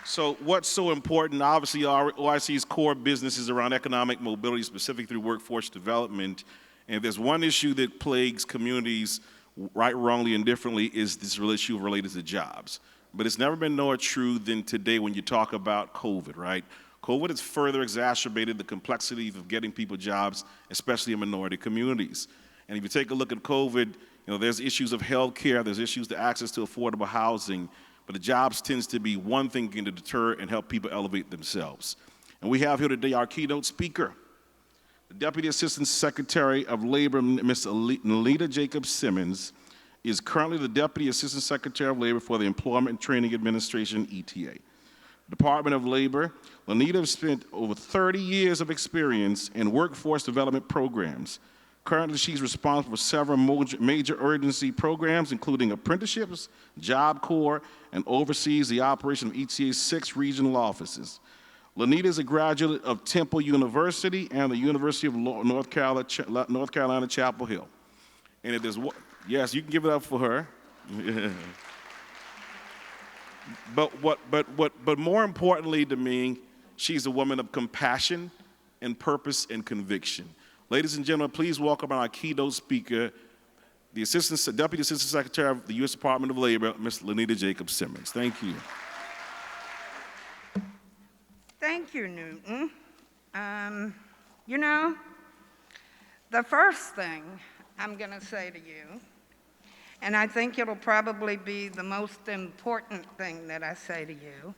So what's so important? Obviously, our OIC's core business is around economic mobility, specifically through workforce development. And if there's one issue that plagues communities, right, wrongly, and differently, is this real issue related to jobs. But it's never been more true than today when you talk about COVID, right? COVID has further exacerbated the complexities of getting people jobs, especially in minority communities. And if you take a look at COVID, there's issues of health care, there's issues to access to affordable housing, but the jobs tends to be one thing to deter and help people elevate themselves. And we have here today our keynote speaker, the Deputy Assistant Secretary of Labor, Ms. Lenita Jacob Simmons, is currently the Deputy Assistant Secretary of Labor for the Employment and Training Administration, ETA. Department of Labor, Lenita spent over 30 years of experience in workforce development programs. Currently, she's responsible for several major urgency programs, including apprenticeships, Job Corps, and oversees the operation of ETA's 6 regional offices. Lenita is a graduate of Temple University and the University of North Carolina, Chapel Hill. And if there's yes, you can give it up for her. But more importantly to me, she's a woman of compassion and purpose and conviction. Ladies and gentlemen, please welcome our keynote speaker, the Deputy Assistant Secretary of the U.S. Department of Labor, Ms. Lenita Jacob Simmons. Thank you. Thank you, Newton. The first thing I'm going to say to you, and I think it'll probably be the most important thing that I say to you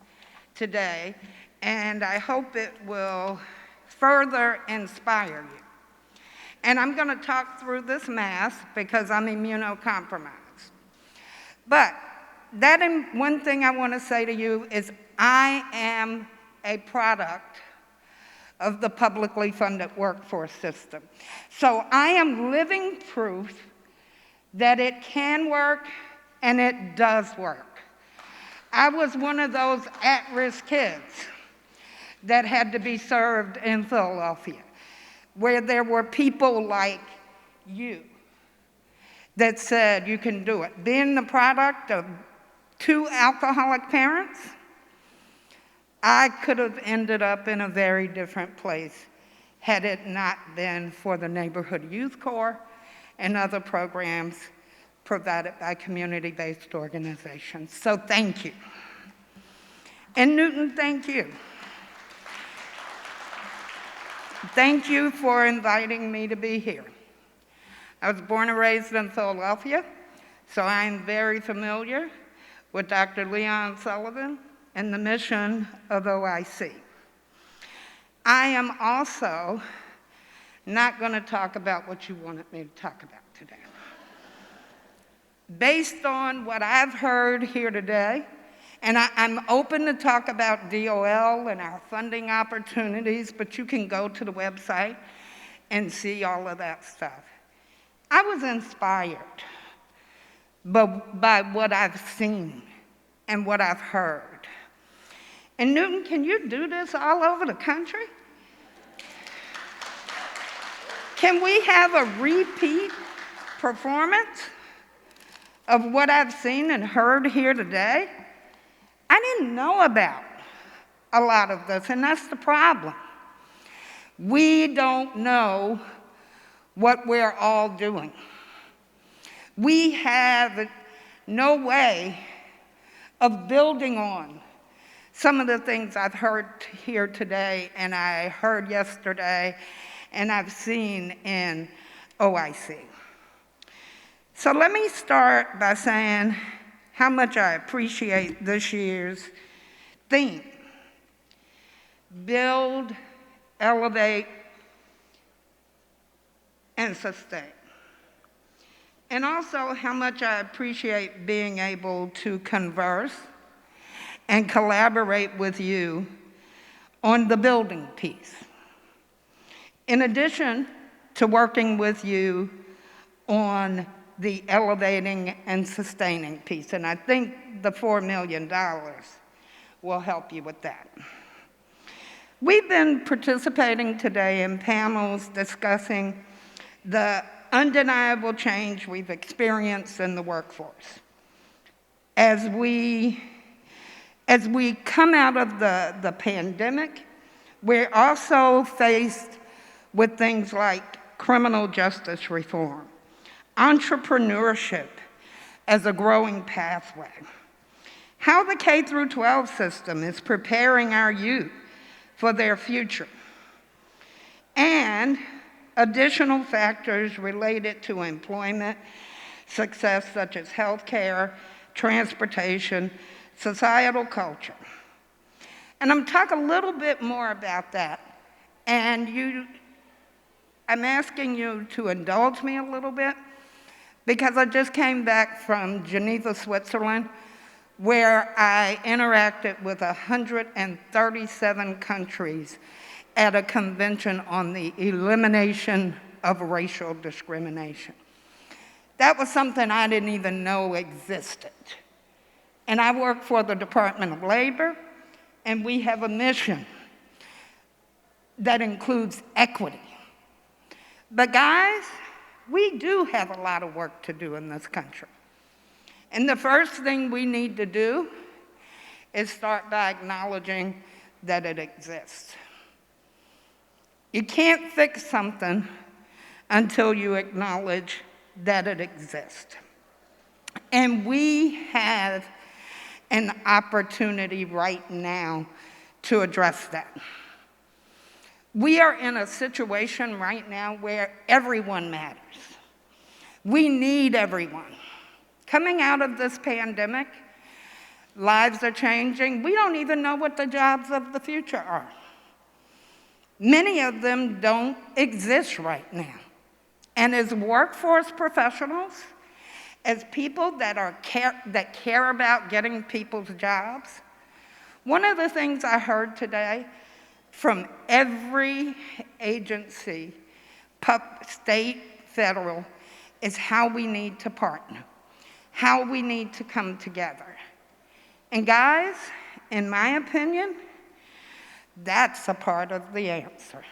today, and I hope it will further inspire you. And I'm going to talk through this mask because I'm immunocompromised. But one thing I want to say to you is I am a product of the publicly funded workforce system. So I am living proof that it can work and it does work. I was one of those at-risk kids that had to be served in Philadelphia, where there were people like you that said you can do it. Being the product of 2 alcoholic parents, I could have ended up in a very different place had it not been for the Neighborhood Youth Corps and other programs provided by community-based organizations. So thank you. And Newton, thank you. Thank you for inviting me to be here. I was born and raised in Philadelphia, so I'm very familiar with Dr. Leon Sullivan and the mission of OIC. I am also not going to talk about what you wanted me to talk about today. Based on what I've heard here today, and I'm open to talk about DOL and our funding opportunities, but you can go to the website and see all of that stuff. I was inspired by what I've seen and what I've heard. And Newton, can you do this all over the country? Can we have a repeat performance of what I've seen and heard here today? I didn't know about a lot of this, and that's the problem. We don't know what we're all doing. We have no way of building on some of the things I've heard here today, and I heard yesterday, and I've seen in OIC. So let me start by saying how much I appreciate this year's theme: build, elevate, and sustain. And also how much I appreciate being able to converse and collaborate with you on the building piece, in addition to working with you on the elevating and sustaining piece. And I think the $4 million will help you with that. We've been participating today in panels discussing the undeniable change we've experienced in the workforce as we As we come out of the pandemic, we're also faced with things like criminal justice reform, entrepreneurship as a growing pathway, how the K through 12 system is preparing our youth for their future, and additional factors related to employment success such as healthcare, transportation, societal culture. And I'm talking a little bit more about that. And I'm asking you to indulge me a little bit because I just came back from Geneva, Switzerland, where I interacted with 137 countries at a convention on the elimination of racial discrimination. That was something I didn't even know existed. And I work for the Department of Labor, and we have a mission that includes equity. But guys, we do have a lot of work to do in this country. And the first thing we need to do is start by acknowledging that it exists. You can't fix something until you acknowledge that it exists. And we have an opportunity right now to address that. We are in a situation right now where everyone matters. We need everyone. Coming out of this pandemic, lives are changing. We don't even know what the jobs of the future are. Many of them don't exist right now. And as workforce professionals, as people that care about getting people's jobs, one of the things I heard today from every agency, state, federal, is how we need to partner, how we need to come together. And guys, in my opinion, that's a part of the answer.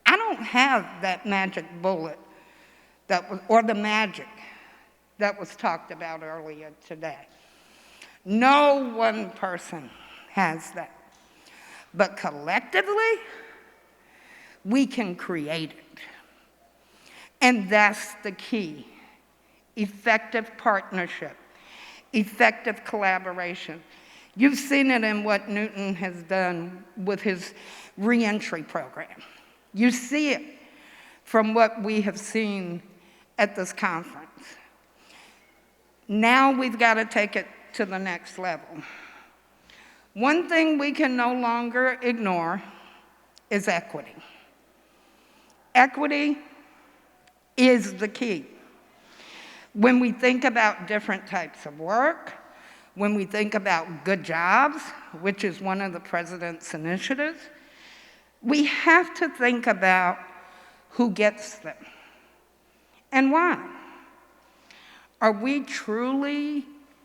I don't have that magic bullet or the magic that was talked about earlier today. No one person has that. But collectively, we can create it. And that's the key. Effective partnership, effective collaboration. You've seen it in what Newton has done with his reentry program. You see it from what we have seen at this conference. Now we've got to take it to the next level. One thing we can no longer ignore is equity. Equity is the key. When we think about different types of work, when we think about good jobs, which is one of the president's initiatives, we have to think about who gets them and why. Are we truly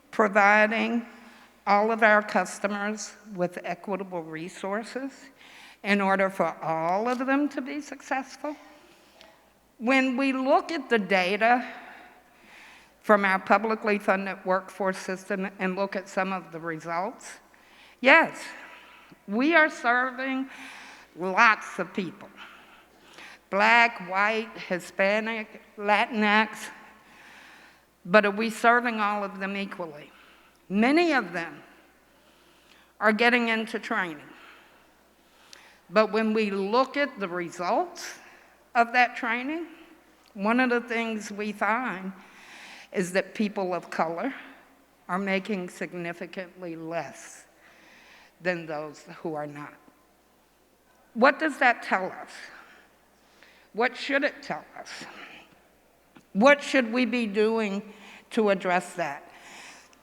providing all of our customers with equitable resources in order for all of them to be successful? When we look at the data from our publicly funded workforce system and look at some of the results, yes, we are serving lots of people. Black, white, Hispanic, Latinx, but are we serving all of them equally? Many of them are getting into training. But when we look at the results of that training, one of the things we find is that people of color are making significantly less than those who are not. What does that tell us? What should it tell us? What should we be doing to address that?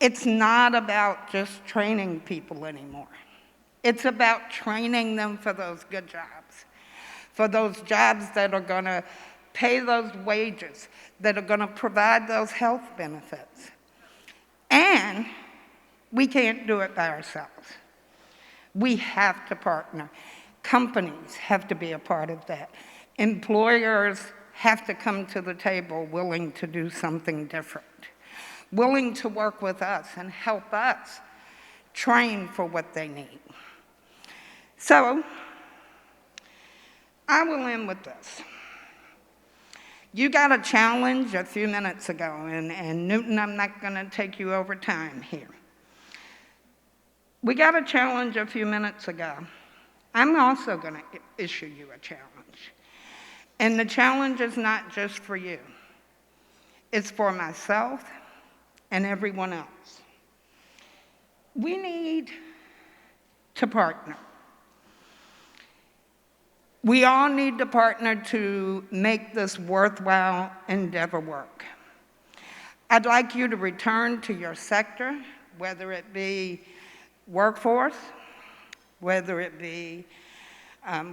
It's not about just training people anymore. It's about training them for those good jobs, for those jobs that are going to pay those wages, that are going to provide those health benefits. And we can't do it by ourselves. We have to partner. Companies have to be a part of that. Employers have to come to the table willing to do something different, willing to work with us and help us train for what they need. So, I will end with this. You got a challenge a few minutes ago, and Newton, I'm not going to take you over time here. We got a challenge a few minutes ago. I'm also going to issue you a challenge. And the challenge is not just for you. It's for myself and everyone else. We need to partner. We all need to partner to make this worthwhile endeavor work. I'd like you to return to your sector, whether it be workforce, whether it be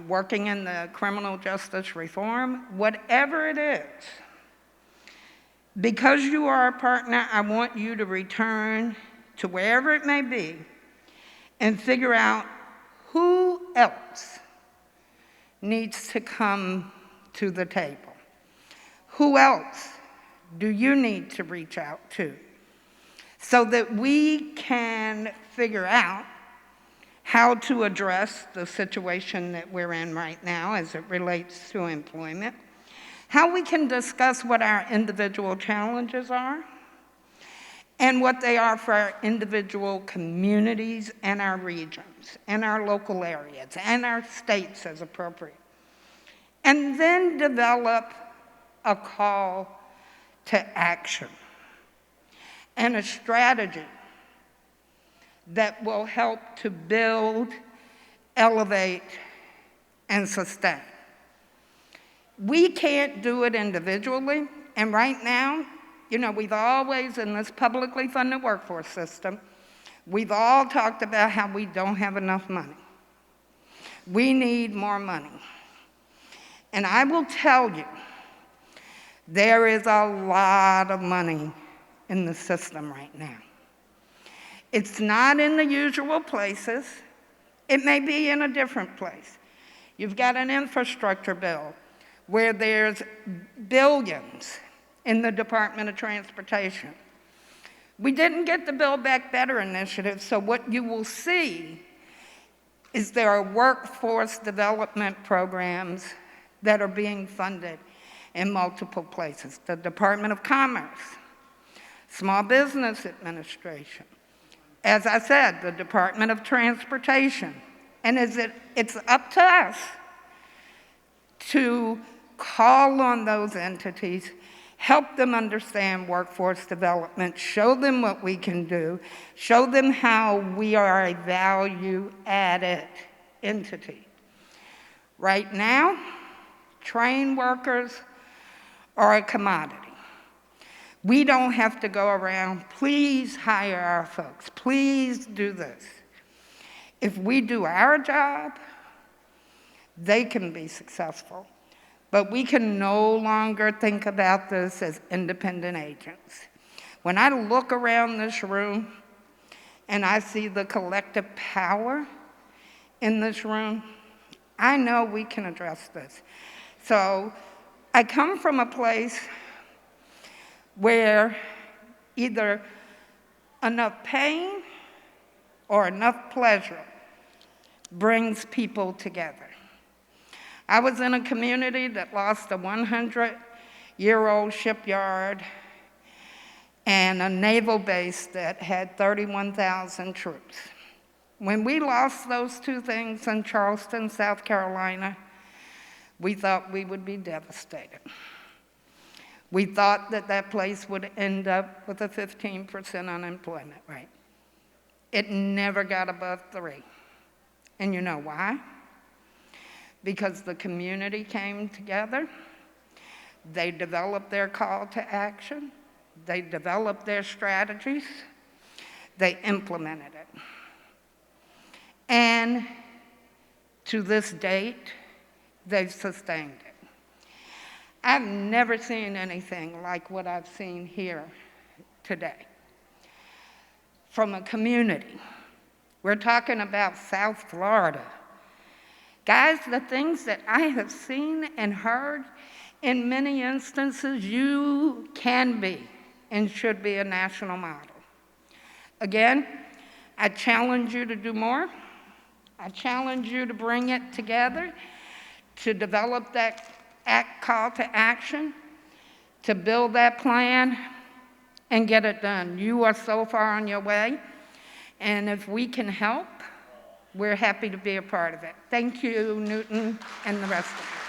working in the criminal justice reform, whatever it is. Because you are a partner, I want you to return to wherever it may be and figure out who else needs to come to the table. Who else do you need to reach out to so that we can figure out how to address the situation that we're in right now as it relates to employment, how we can discuss what our individual challenges are, and what they are for our individual communities and our regions and our local areas and our states as appropriate. And then develop a call to action and a strategy that will help to build, elevate, and sustain. We can't do it individually, and right now, we've always, in this publicly funded workforce system, we've all talked about how we don't have enough money. We need more money. And I will tell you, there is a lot of money in the system right now. It's not in the usual places. It may be in a different place. You've got an infrastructure bill where there's billions in the Department of Transportation. We didn't get the Build Back Better initiative, so what you will see is there are workforce development programs that are being funded in multiple places. The Department of Commerce, Small Business Administration, as I said, the Department of Transportation. And it's up to us to call on those entities, help them understand workforce development, show them what we can do, show them how we are a value-added entity. Right now, trained workers are a commodity. We don't have to go around, please hire our folks, please do this. If we do our job, they can be successful. But we can no longer think about this as independent agents. When I look around this room and I see the collective power in this room, I know we can address this. So I come from a place where either enough pain or enough pleasure brings people together. I was in a community that lost a 100-year-old shipyard and a naval base that had 31,000 troops. When we lost those two things in Charleston, South Carolina, we thought we would be devastated. We thought that that place would end up with a 15% unemployment rate. It never got above 3. And you know why? Because the community came together, they developed their call to action, they developed their strategies, they implemented it. And to this date, they've sustained it. I've never seen anything like what I've seen here today. From a community, we're talking about South Florida. Guys, the things that I have seen and heard, in many instances, you can be and should be a national model. Again, I challenge you to do more. I challenge you to bring it together, to develop that call to action, to build that plan, and get it done. You are so far on your way, and if we can help, we're happy to be a part of it. Thank you, Newton, and the rest of you.